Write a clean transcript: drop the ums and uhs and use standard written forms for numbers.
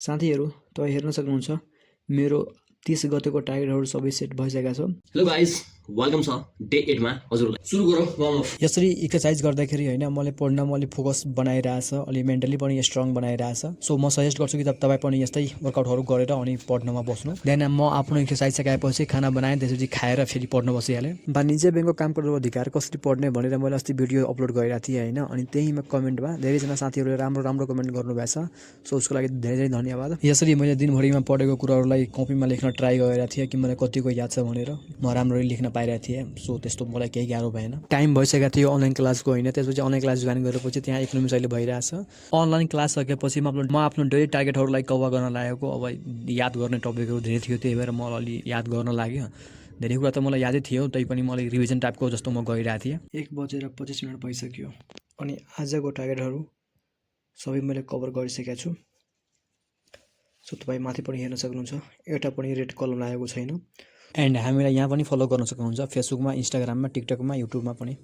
साथीहरू तपाईँ हेर्न सक्नुहुन्छ मेरो 30 गतेको टार्गेटहरू सबै सेट भइसकेका छ। हेलो गाइस, वेलकम छ डे 8 मा हजुरलाई। सुरु गरौँ वार्म अप। यसरी एक्सरसाइज गर्दाखेरि हैन मैले पढ्नमा अलि फोकस बनाइरहेछ, अलि मेन्टली पनि स्ट्रङ बनाइरहेछ। सो म सजेस्ट गर्छु कि तपाईँ पनि यस्तै वर्कआउटहरू गरेर अनि पढ्नमा बस्नु। देन म आफ्नो एक्सरसाइज सकाएपछि खाना बनाएँ, त्यसपछि खाएर फेरि पढ्न बसिहालेँ। वाणिज्य ब्याङ्कको काम गरेर अधिकार कसरी पढ्ने भनेर मैले अस्ति भिडियो अपलोड गरिरहेको थिएँ हैन। अनि त्यहीमा कमेन्टमा धेरैजना साथीहरूले राम्रो कमेन्ट गर्नुभएछ। सो उसको लागि धेरै धन्यवाद। यसरी मैले दिनभरिमा पढेको कुराहरूलाई कपीमा लेख्न ट्राई गरिरहेको थिएँ कि मलाई कतिको याद छ भनेर म राम्ररी लेख्न पाइरहेको थिएँ। सो त्यस्तो मलाई केही गाह्रो भएन। टाइम भइसकेको थियो अनलाइन क्लासको हैन। त्यसपछि अनलाइन क्लास जोइन गरेपछि त्यहाँ इकोनोमिक्स अहिले भइरहेछ। अनलाइन क्लास सकेपछि म आफ्नो डेली टार्गेटहरूलाई कभर गर्न लागेको। अब याद गर्ने टपिकहरू धेरै थियो, त्यही भएर म अलि याद गर्न लाग्यो। धेरै कुरा त मलाई यादै थियो, तैपनि म अलिक रिभिजन टाइपको जस्तो म गरिरहेको थिएँ। 1:25 भइसक्यो अनि आजको टार्गेटहरू सबै मैले कभर गरिसकेको छु। सो तपाईँ माथि पनि हेर्न सक्नुहुन्छ, एउटा पनि रेड कलम लागेको छैन। एन्ड हामीलाई यहाँ पनि फलो गर्न सक्नुहुन्छ, फेसबुकमा, इन्स्टाग्राममा, टिकटकमा, युट्युबमा पनि।